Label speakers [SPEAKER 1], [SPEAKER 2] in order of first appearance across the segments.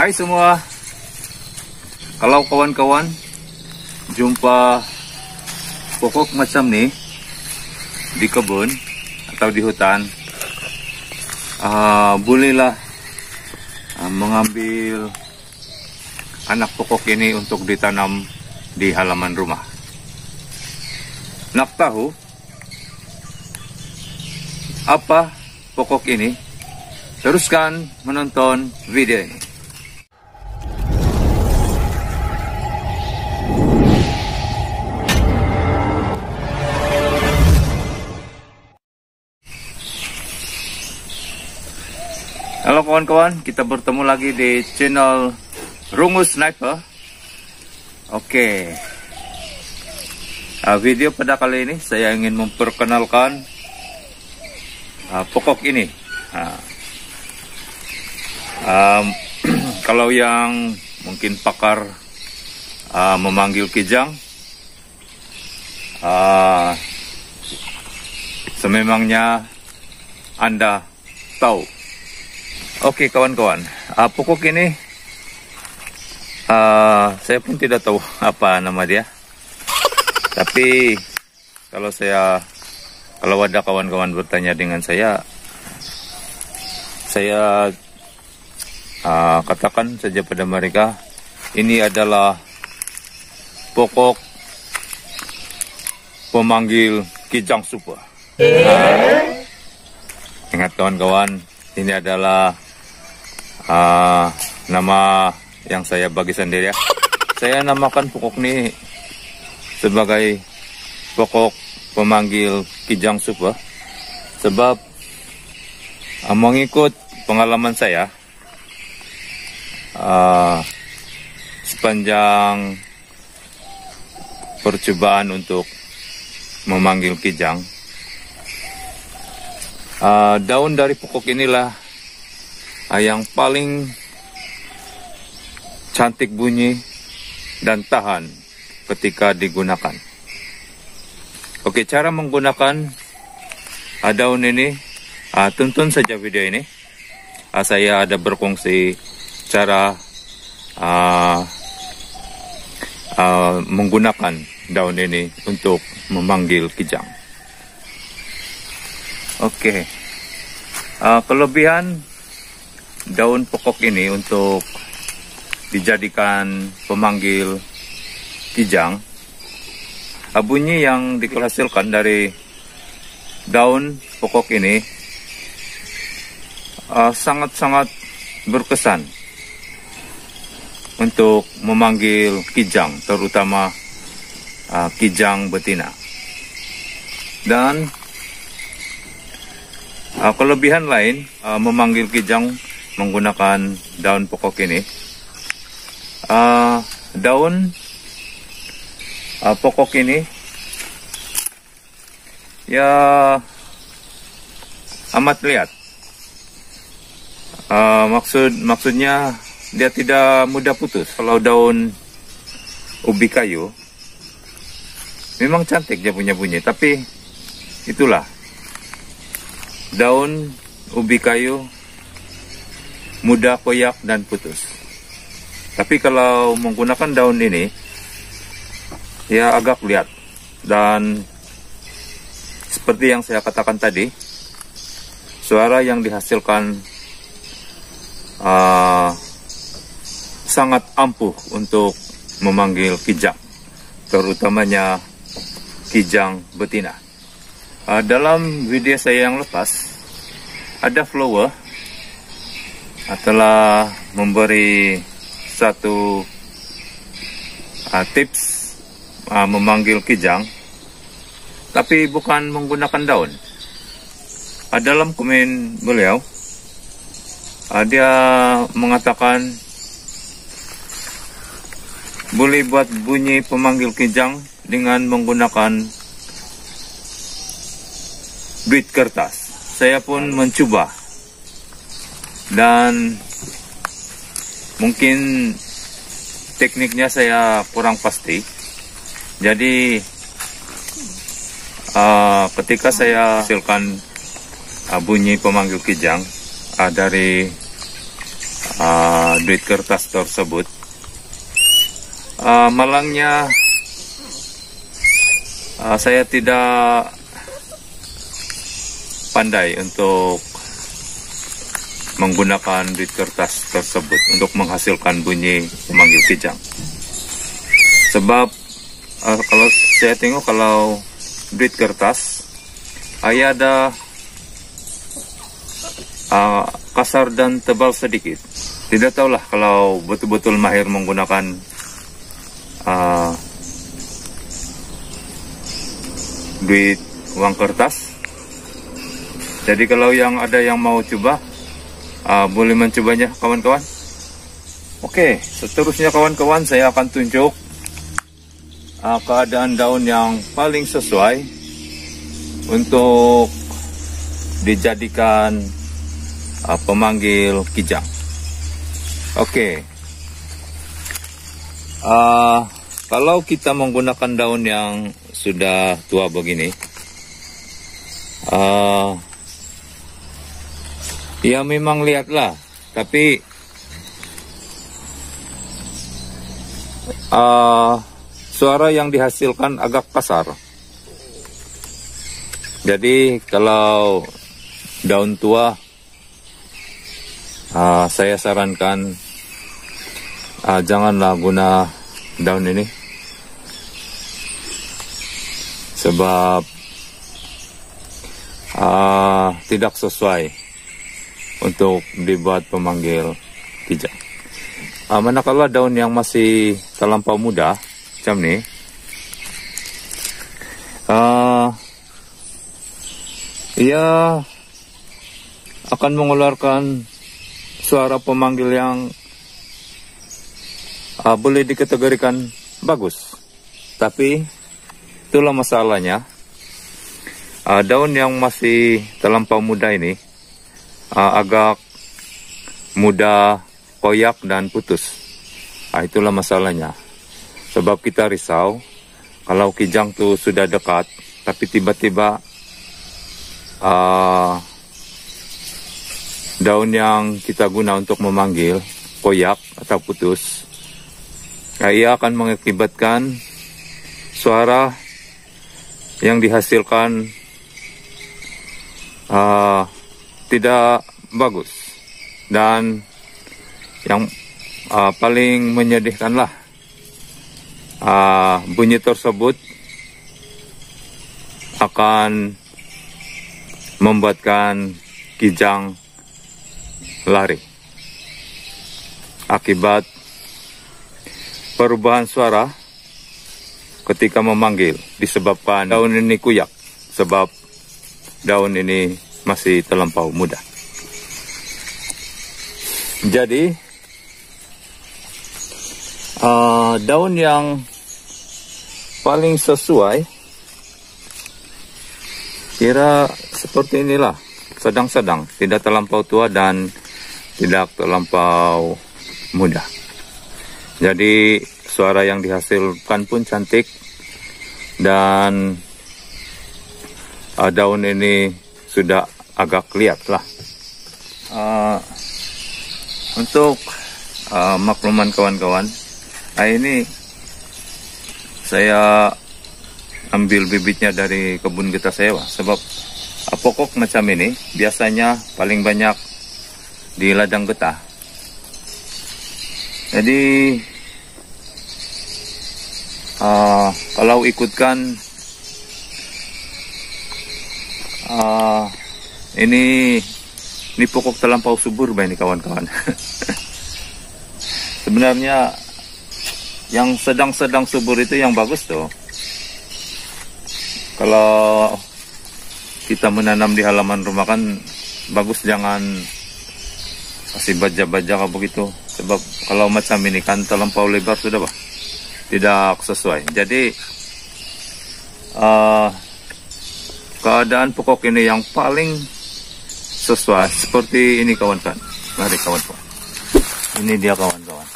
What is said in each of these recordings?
[SPEAKER 1] Hai semua, kalau kawan-kawan jumpa pokok macam nih di kebun atau di hutan, bolehlah mengambil anak pokok ini untuk ditanam di halaman rumah. Nak tahu apa pokok ini? Teruskan menonton video ini. Halo kawan-kawan, kita bertemu lagi di channel Rungu Sniper. Oke, video pada kali ini saya ingin memperkenalkan pokok ini. Kalau yang mungkin pakar memanggil kijang, sememangnya Anda tahu. Oke kawan-kawan, pokok ini saya pun tidak tahu apa nama dia. Tapi kalau ada kawan-kawan bertanya dengan saya katakan saja pada mereka, ini adalah pokok pemanggil kijang super. Ingat kawan-kawan, ini adalah nama yang saya bagi sendiri ya. Saya namakan pokok ini sebagai pokok pemanggil kijang super sebab mengikut pengalaman saya sepanjang percobaan untuk memanggil kijang, daun dari pokok inilah yang paling cantik bunyi dan tahan ketika digunakan. Oke, cara menggunakan daun ini, tonton saja video ini. Saya ada berfungsi cara menggunakan daun ini untuk memanggil kijang. Oke, kelebihan daun pokok ini untuk dijadikan pemanggil kijang, bunyi yang dihasilkan dari daun pokok ini sangat-sangat berkesan untuk memanggil kijang, terutama kijang betina. Dan kelebihan lain memanggil kijang menggunakan daun pokok ini, daun pokok ini ya amat lihat. Maksudnya dia tidak mudah putus. Kalau daun ubi kayu memang cantik dia punya bunyi, tapi itulah daun ubi kayu mudah koyak dan putus. Tapi kalau menggunakan daun ini ya agak lihat, dan seperti yang saya katakan tadi, suara yang dihasilkan sangat ampuh untuk memanggil kijang, terutamanya kijang betina. Dalam video saya yang lepas, ada follower telah memberi satu tips memanggil kijang, tapi bukan menggunakan daun. Dalam komen beliau, dia mengatakan boleh buat bunyi pemanggil kijang dengan menggunakan bit kertas. Saya pun mencoba, dan mungkin tekniknya saya kurang pasti. Jadi ketika saya hasilkan bunyi pemanggil kijang dari duit kertas tersebut. Malangnya saya tidak pandai untuk menggunakan duit kertas tersebut untuk menghasilkan bunyi pemanggil kijang. Sebab kalau saya tengok, kalau duit kertas ada kasar dan tebal sedikit. Tidak tahulah kalau betul-betul mahir menggunakan duit uang kertas. Jadi kalau ada yang mau coba, boleh mencobanya kawan-kawan. Oke, seterusnya kawan-kawan, saya akan tunjuk keadaan daun yang paling sesuai untuk dijadikan pemanggil kijang. Oke, kalau kita menggunakan daun yang sudah tua begini, ya memang lihatlah, tapi suara yang dihasilkan agak kasar. Jadi kalau daun tua, saya sarankan janganlah guna daun ini, sebab tidak sesuai untuk dibuat pemanggil kijang. Manakala daun yang masih terlampau muda macam ni, ia akan mengeluarkan suara pemanggil yang boleh dikategorikan bagus. Tapi itulah masalahnya, daun yang masih terlampau muda ini agak mudah koyak dan putus. Itulah masalahnya. Sebab kita risau kalau kijang tu sudah dekat, tapi tiba-tiba daun yang kita guna untuk memanggil koyak atau putus, ia akan mengakibatkan suara yang dihasilkan tidak bagus. Dan yang paling menyedihkanlah, bunyi tersebut akan membuatkan kijang lari akibat perubahan suara ketika memanggil, disebabkan daun ini kuyak, sebab daun ini masih terlampau muda. Jadi daun yang paling sesuai kira seperti inilah, sedang-sedang, tidak terlampau tua dan tidak terlampau muda. Jadi suara yang dihasilkan pun cantik, dan daun ini sudah agak lihat lah. Untuk makluman kawan-kawan, ini saya ambil bibitnya dari kebun getah sewa, sebab pokok macam ini biasanya paling banyak di ladang getah. Jadi kalau ikutkan ini pokok terlampau subur ini kawan-kawan. Sebenarnya yang sedang-sedang subur itu yang bagus tuh. Kalau kita menanam di halaman rumah kan bagus, jangan kasih baja-baja kayak begitu. Sebab kalau macam ini kan terlampau lebar sudah bah, tidak sesuai. Jadi keadaan pokok ini yang paling sesuai seperti ini kawan-kawan. Mari kawan-kawan, ini dia kawan-kawan.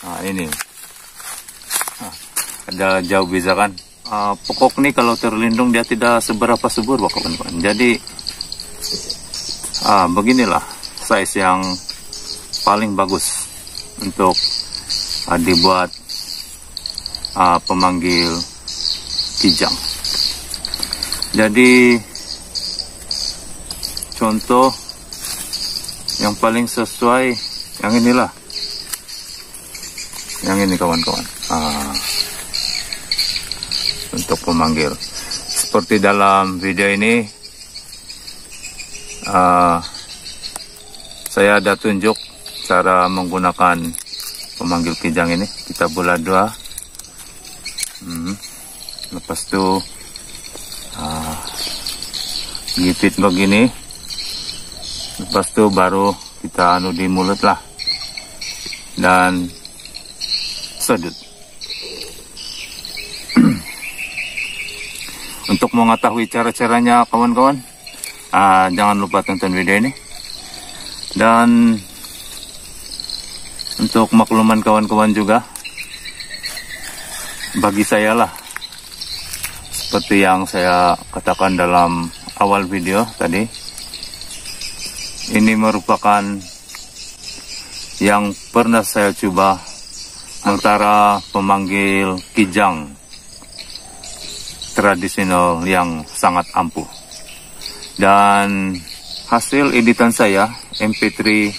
[SPEAKER 1] Nah ini, ada jauh beza kan. Pokok ini kalau terlindung dia tidak seberapa subur kawan-kawan. Jadi Beginilah size yang paling bagus untuk dibuat pemanggil kijang. Jadi contoh yang paling sesuai yang inilah, yang ini kawan-kawan, untuk pemanggil. Seperti dalam video ini saya ada tunjuk cara menggunakan pemanggil kijang ini. Kita bola 2, lepas itu gipit begini, lepas itu baru kita anu di mulut lah dan sedut. Untuk mengetahui cara-caranya kawan-kawan, jangan lupa tonton video ini. Dan untuk makluman kawan-kawan juga, bagi saya lah, seperti yang saya katakan dalam awal video tadi, ini merupakan yang pernah saya coba antara pemanggil kijang tradisional yang sangat ampuh. Dan hasil editan saya MP3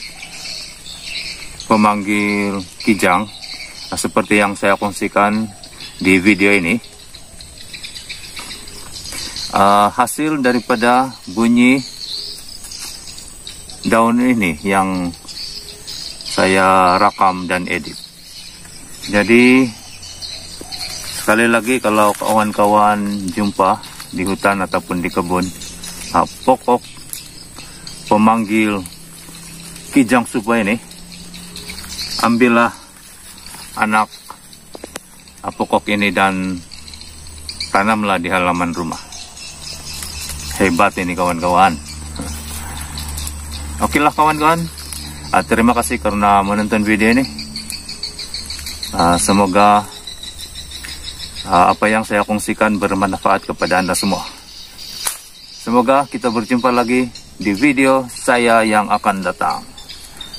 [SPEAKER 1] pemanggil kijang seperti yang saya kongsikan di video ini, hasil daripada bunyi daun ini yang saya rakam dan edit. Jadi sekali lagi, kalau kawan-kawan jumpa di hutan ataupun di kebun pokok pemanggil kijang supa ini, ambillah anak pokok ini dan tanamlah di halaman rumah. Hebat ini kawan-kawan. Oke lah kawan-kawan, terima kasih karena menonton video ini. Semoga apa yang saya kongsikan bermanfaat kepada Anda semua. Semoga kita berjumpa lagi di video saya yang akan datang.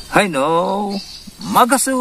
[SPEAKER 1] Hai no, magasu.